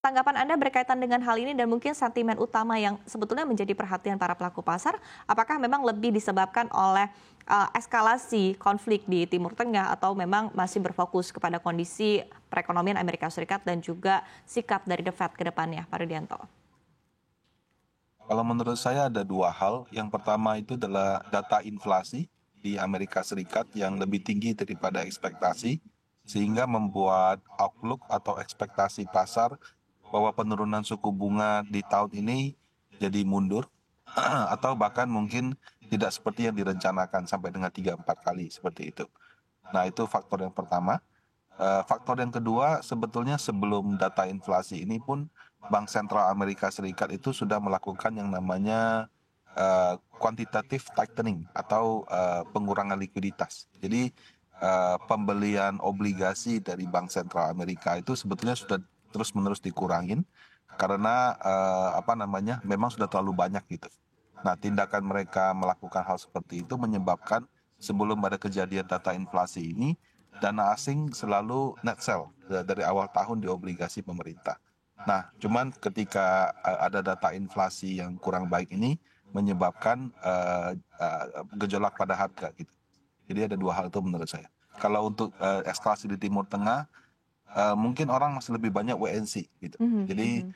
tanggapan Anda berkaitan dengan hal ini dan mungkin sentimen utama yang sebetulnya menjadi perhatian para pelaku pasar, apakah memang lebih disebabkan oleh eskalasi konflik di Timur Tengah atau memang masih berfokus kepada kondisi perekonomian Amerika Serikat dan juga sikap dari The Fed ke depannya, Pak Rudianto? Kalau menurut saya ada dua hal. Yang pertama itu adalah data inflasi di Amerika Serikat yang lebih tinggi daripada ekspektasi, sehingga membuat outlook atau ekspektasi pasar bahwa penurunan suku bunga di tahun ini jadi mundur, atau bahkan mungkin tidak seperti yang direncanakan sampai dengan 3-4 kali seperti itu. Nah, itu faktor yang pertama. Faktor yang kedua, sebetulnya sebelum data inflasi ini pun Bank Sentral Amerika Serikat itu sudah melakukan yang namanya quantitative tightening atau pengurangan likuiditas. Jadi pembelian obligasi dari Bank Sentral Amerika itu sebetulnya sudah terus-menerus dikurangin karena memang sudah terlalu banyak gitu. Nah, tindakan mereka melakukan hal seperti itu menyebabkan sebelum ada kejadian data inflasi ini, dana asing selalu net sell dari awal tahun di obligasi pemerintah. Nah, cuman ketika ada data inflasi yang kurang baik ini menyebabkan gejolak pada harga gitu. Jadi ada dua hal itu menurut saya. Kalau untuk eskalasi di Timur Tengah, mungkin orang masih lebih banyak WNC gitu. Mhm, Jadi mhm.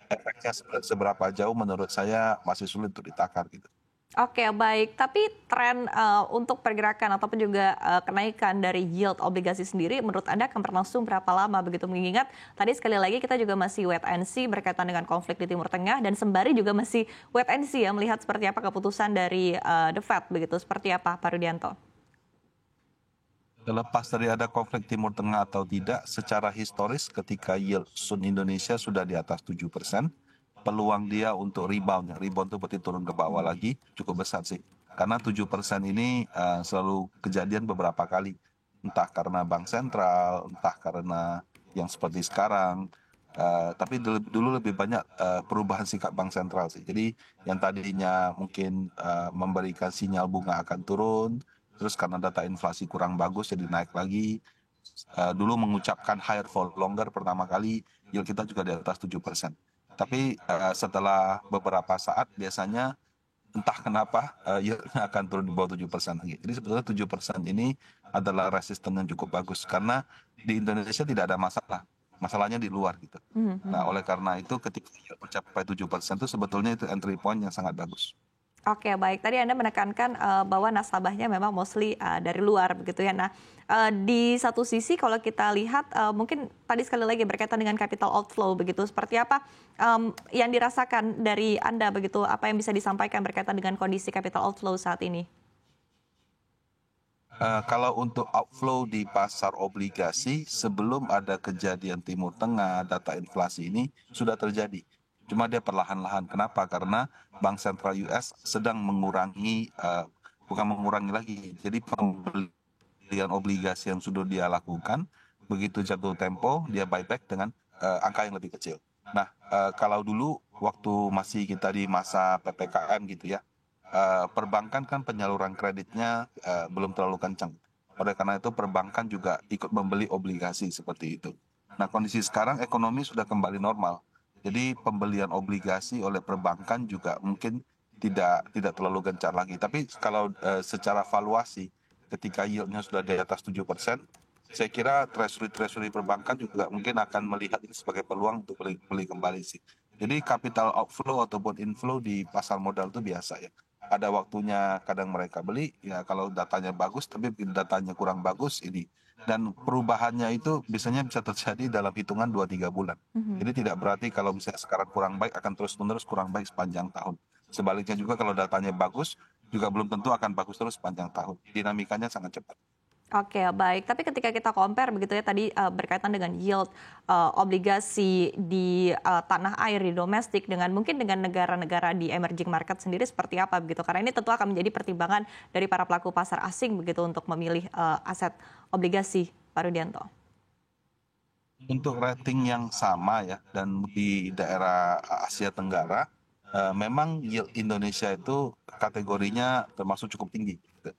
efeknya seberapa jauh menurut saya masih sulit untuk ditakar gitu. Oke, baik. Tapi tren untuk pergerakan ataupun juga kenaikan dari yield obligasi sendiri menurut Anda akan berlangsung berapa lama begitu? Mengingat tadi sekali lagi kita juga masih wait and see berkaitan dengan konflik di Timur Tengah dan sembari juga masih wait and see ya melihat seperti apa keputusan dari The Fed begitu. Seperti apa, Pak Rudianto? Terlepas dari ada konflik Timur Tengah atau tidak, secara historis ketika yield Sun Indonesia sudah di atas 7%, peluang dia untuk rebound itu berarti turun ke bawah lagi, cukup besar sih. Karena 7% ini selalu kejadian beberapa kali. Entah karena bank sentral, entah karena yang seperti sekarang. Tapi dulu lebih banyak perubahan sikap bank sentral sih. Jadi yang tadinya mungkin memberikan sinyal bunga akan turun, terus karena data inflasi kurang bagus jadi naik lagi. Dulu mengucapkan higher for longer pertama kali, yield kita juga di atas 7%. Tapi setelah beberapa saat biasanya entah kenapa yieldnya akan turun di bawah 7% lagi. Jadi sebetulnya 7% ini adalah resisten yang cukup bagus karena di Indonesia tidak ada masalah. Masalahnya di luar gitu. Mhm, Nah, mhm. oleh karena itu ketika yield mencapai 7% itu sebetulnya itu entry point yang sangat bagus. Oke, baik. Tadi Anda menekankan bahwa nasabahnya memang mostly dari luar begitu ya. Nah, di satu sisi kalau kita lihat mungkin tadi sekali lagi berkaitan dengan capital outflow begitu, seperti apa yang dirasakan dari Anda begitu, apa yang bisa disampaikan berkaitan dengan kondisi capital outflow saat ini? Kalau untuk outflow di pasar obligasi, sebelum ada kejadian Timur Tengah, data inflasi ini sudah terjadi. Cuma dia perlahan-lahan. Kenapa? Karena Bank Sentral US sedang mengurangi, bukan mengurangi lagi. Jadi pembelian obligasi yang sudah dia lakukan, begitu jatuh tempo, dia buyback dengan angka yang lebih kecil. Nah, kalau dulu waktu masih kita di masa PPKM gitu ya, perbankan kan penyaluran kreditnya belum terlalu kencang. Oleh karena itu perbankan juga ikut membeli obligasi seperti itu. Nah, kondisi sekarang ekonomi sudah kembali normal. Jadi pembelian obligasi oleh perbankan juga mungkin tidak terlalu gencar lagi. Tapi kalau secara valuasi ketika yieldnya sudah di atas 7%, saya kira treasury perbankan juga mungkin akan melihat ini sebagai peluang untuk beli kembali sih. Jadi capital outflow ataupun inflow di pasar modal itu biasa ya. Ada waktunya kadang mereka beli, ya kalau datanya bagus, tapi datanya kurang bagus ini. Dan perubahannya itu biasanya bisa terjadi dalam hitungan 2-3 bulan. Mhm. Jadi tidak berarti kalau misalnya sekarang kurang baik akan terus-menerus kurang baik sepanjang tahun. Sebaliknya juga kalau datanya bagus, juga belum tentu akan bagus terus sepanjang tahun. Dinamikanya sangat cepat. Oke, baik. Tapi ketika kita compare begitu ya tadi berkaitan dengan yield obligasi di tanah air di domestik dengan mungkin dengan negara-negara di emerging market sendiri seperti apa begitu? Karena ini tentu akan menjadi pertimbangan dari para pelaku pasar asing begitu untuk memilih aset obligasi, Pak Rudianto. Untuk rating yang sama ya, dan di daerah Asia Tenggara, memang yield Indonesia itu kategorinya termasuk cukup tinggi, gitu.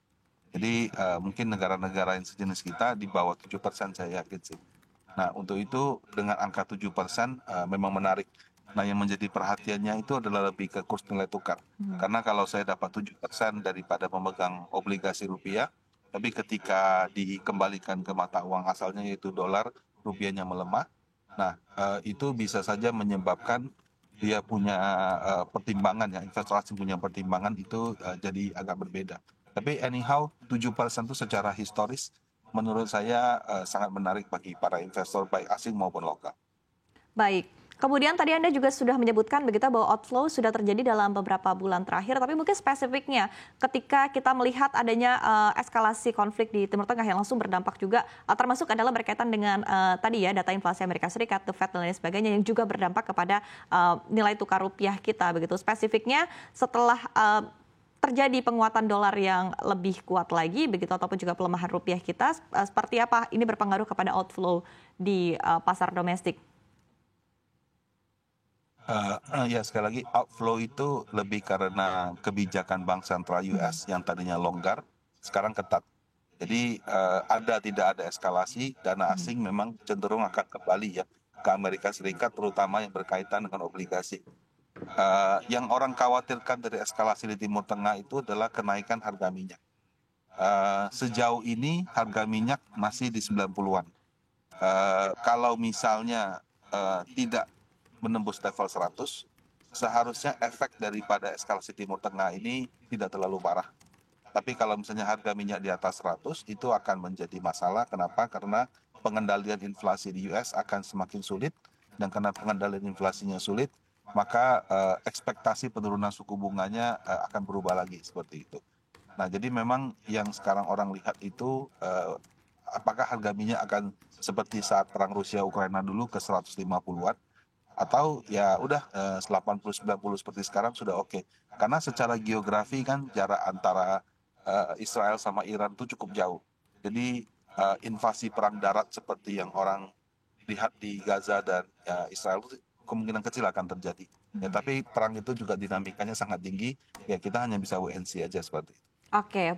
Jadi mungkin negara-negara yang sejenis kita di bawah 7% saya yakin sih. Nah, untuk itu dengan angka 7% memang menarik. Nah, yang menjadi perhatiannya itu adalah lebih ke kurs nilai tukar. Karena kalau saya dapat 7% daripada memegang obligasi rupiah, tapi ketika dikembalikan ke mata uang asalnya yaitu dolar, rupiahnya melemah. Nah, itu bisa saja menyebabkan dia punya pertimbangan ya, investor asing punya pertimbangan itu jadi agak berbeda. Tapi anyhow, 7% itu secara historis menurut saya sangat menarik bagi para investor baik asing maupun lokal. Baik. Kemudian tadi Anda juga sudah menyebutkan begitu bahwa outflow sudah terjadi dalam beberapa bulan terakhir, tapi mungkin spesifiknya ketika kita melihat adanya eskalasi konflik di Timur Tengah yang langsung berdampak juga, termasuk adalah berkaitan dengan tadi ya data inflasi Amerika Serikat, The Fed dan lain sebagainya yang juga berdampak kepada nilai tukar rupiah kita begitu. Spesifiknya setelah terjadi penguatan dolar yang lebih kuat lagi begitu ataupun juga pelemahan rupiah kita, seperti apa ini berpengaruh kepada outflow di pasar domestik? Ya sekali lagi outflow itu lebih karena kebijakan Bank Sentral US yang tadinya longgar sekarang ketat. Jadi ada tidak ada eskalasi dana asing memang cenderung akan kembali ya ke Amerika Serikat terutama yang berkaitan dengan obligasi. Yang orang khawatirkan dari eskalasi di Timur Tengah itu adalah kenaikan harga minyak. Sejauh ini harga minyak masih di 90-an. Kalau misalnya tidak menembus level 100, seharusnya efek daripada eskalasi Timur Tengah ini tidak terlalu parah. Tapi kalau misalnya harga minyak di atas 100, itu akan menjadi masalah. Kenapa? Karena pengendalian inflasi di US akan semakin sulit, dan karena pengendalian inflasinya sulit, maka ekspektasi penurunan suku bunganya akan berubah lagi seperti itu. Nah, jadi memang yang sekarang orang lihat itu apakah harga minyak akan seperti saat perang Rusia Ukraina dulu ke 150-an atau ya udah 80 90 seperti sekarang sudah oke. Karena secara geografi kan jarak antara Israel sama Iran itu cukup jauh. Jadi invasi perang darat seperti yang orang lihat di Gaza dan Israel itu kemungkinan kecil akan terjadi. Ya, tapi perang itu juga dinamikanya sangat tinggi. Ya kita hanya bisa wait and see aja seperti itu. Oke,